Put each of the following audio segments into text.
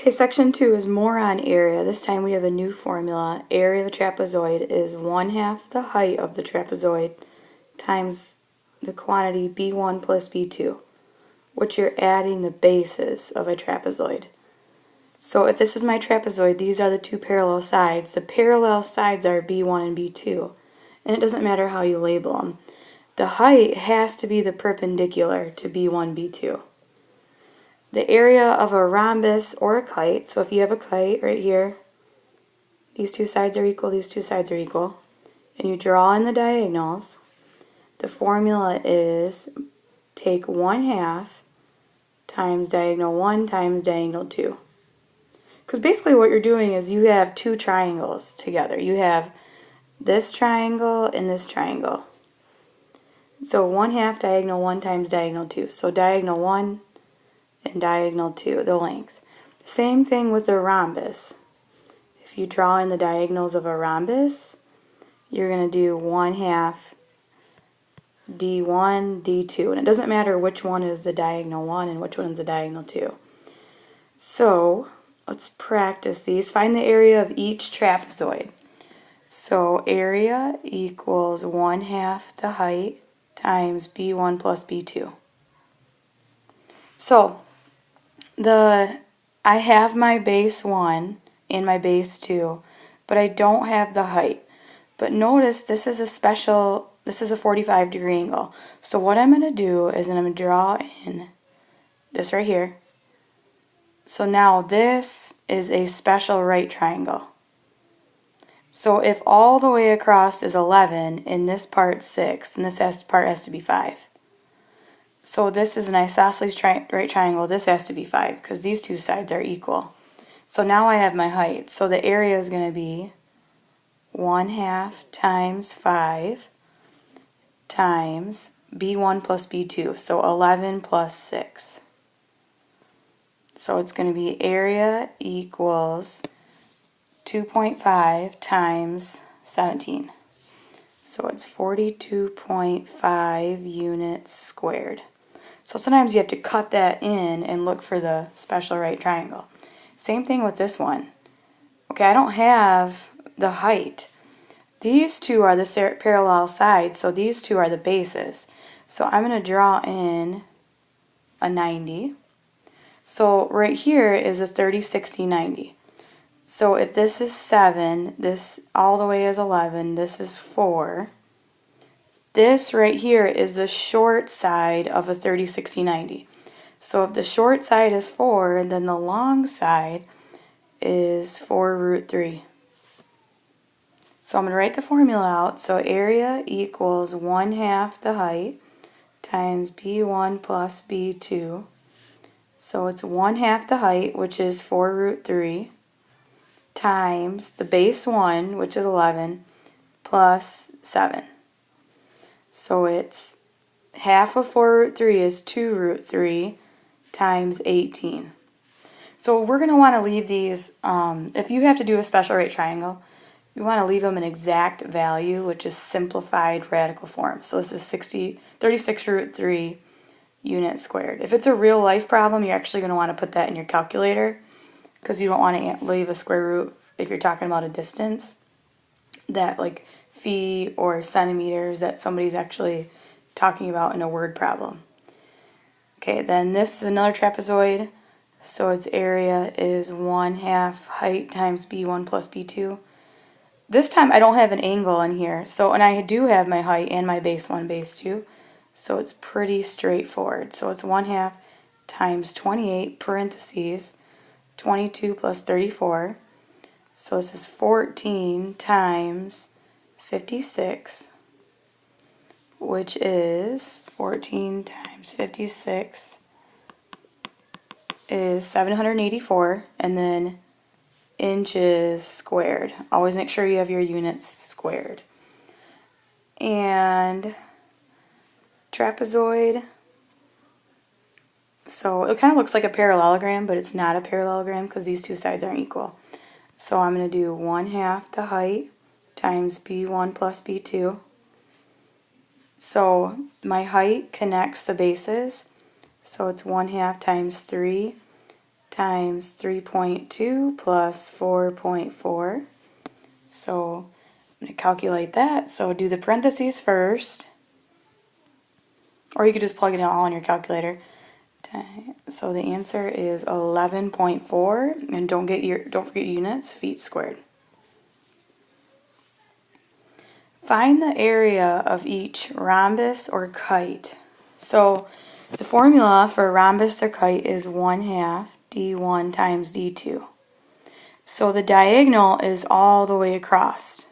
Okay, section 2 is more on area. This time we have a new formula. Area of a trapezoid is 1/2 the height of the trapezoid times the quantity b1 plus b2, which you're adding the bases of a trapezoid. So if this is my trapezoid, these are the two parallel sides. The parallel sides are b1 and b2, and it doesn't matter how you label them. The height has to be the perpendicular to b1, b2. The area of a rhombus or a kite, so if you have a kite right here, these two sides are equal, these two sides are equal, and you draw in the diagonals, the formula is take 1/2 times diagonal 1 times diagonal 2. Because basically what you're doing is you have two triangles together. You have this triangle and this triangle. So 1/2 diagonal 1 times diagonal 2. So diagonal 1 and diagonal 2, the length. Same thing with a rhombus. If you draw in the diagonals of a rhombus, you're going to do 1/2 d1, d2. And it doesn't matter which one is the diagonal 1 and which one is the diagonal 2. So let's practice these. Find the area of each trapezoid. So area equals 1/2 the height times b1 plus b2. So I have my base 1 and my base 2, but I don't have the height. But notice this is a 45-degree angle. So what I'm going to do is I'm going to draw in this right here. So now this is a special right triangle. So if all the way across is 11 and this part's 6, and this part has to be 5. So this is an isosceles right triangle. This has to be 5 because these two sides are equal. So now I have my height. So the area is going to be 1/2 times 5 times b1 plus b2. So 11 plus 6. So it's going to be area equals 2.5 times 17. So it's 42.5 units squared. So sometimes you have to cut that in and look for the special right triangle. Same thing with this one. Okay, I don't have the height. These two are the parallel sides, so these two are the bases. So I'm going to draw in a 90. So right here is a 30, 60, 90. So if this is 7, this all the way is 11, this is 4. This right here is the short side of a 30, 60, 90. So if the short side is 4, then the long side is 4√3. So I'm going to write the formula out. So area equals 1/2 the height times b1 plus b2. So it's 1/2 the height, which is 4√3, times the base 1, which is 11, plus 7. So it's half of 4√3 is 2√3 times 18. So we're going to want to leave these, if you have to do a special right triangle, you want to leave them an exact value, which is simplified radical form. So this is 36√3 units squared. If it's a real life problem, you're actually going to want to put that in your calculator because you don't want to leave a square root if you're talking about a distance that like feet or centimeters that somebody's actually talking about in a word problem. Okay, then this is another trapezoid. So its area is 1/2 height times b1 plus b2. This time I don't have an angle in here. So, and I do have my height and my base 1, base 2. So it's pretty straightforward. So it's 1/2 times 28 parentheses 22 plus 34. So this is 14 times 56, which is 14 times 56 is 784, and then inches squared. Always make sure you have your units squared. And trapezoid, so it kind of looks like a parallelogram, but it's not a parallelogram because these two sides aren't equal. So I'm going to do 1/2 the height times b1 plus b2. So my height connects the bases, so it's 1/2 times 3 times 3.2 plus 4.4. So I'm going to calculate that. So do the parentheses first, or you could just plug it in all in your calculator. So the answer is 11.4, and don't forget units, feet squared. Find the area of each rhombus or kite. So the formula for a rhombus or kite is 1/2 d1 times d2. So the diagonal is all the way across.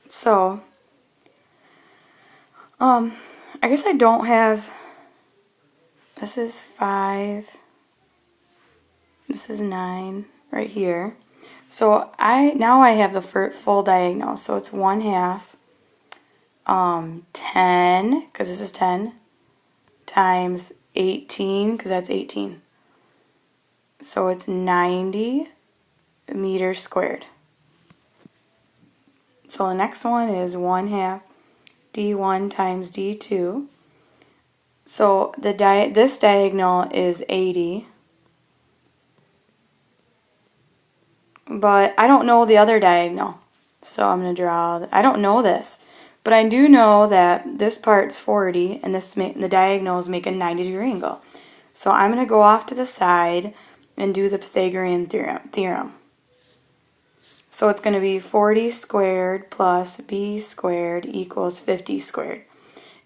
So I guess I don't have, this is 5, this is 9 right here. So now I have the full diagonal. So it's 1/2 10, because this is 10, times 18, because that's 18. So it's 90 meters squared. So the next one is 1/2 d1 times d2. So this diagonal is 80. But I don't know the other diagonal. So I'm going to draw, I don't know this. But I do know that this part's 40 and the diagonals make a 90-degree angle. So I'm going to go off to the side and do the Pythagorean theorem. So it's going to be 40 squared plus b squared equals 50 squared.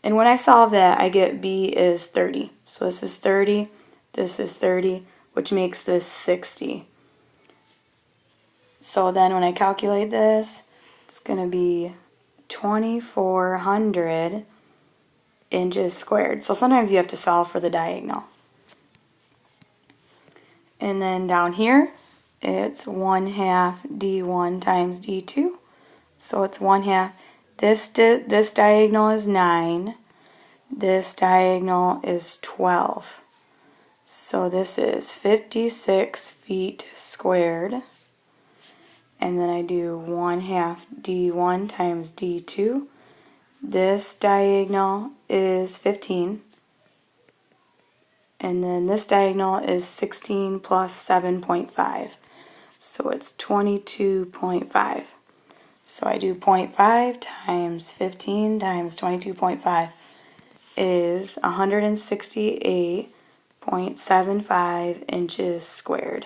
And when I solve that, I get b is 30. So this is 30, this is 30, which makes this 60. So then when I calculate this, it's going to be 2,400 inches squared. So sometimes you have to solve for the diagonal. And then down here, it's 1/2 d1 times d2. So it's 1/2. This diagonal is 9. This diagonal is 12. So this is 56 feet squared. And then I do 1/2 d1 times d2. This diagonal is 15. And then this diagonal is 16 plus 7.5. So it's 22.5. So I do 0.5 times 15 times 22.5 is 168.75 inches squared.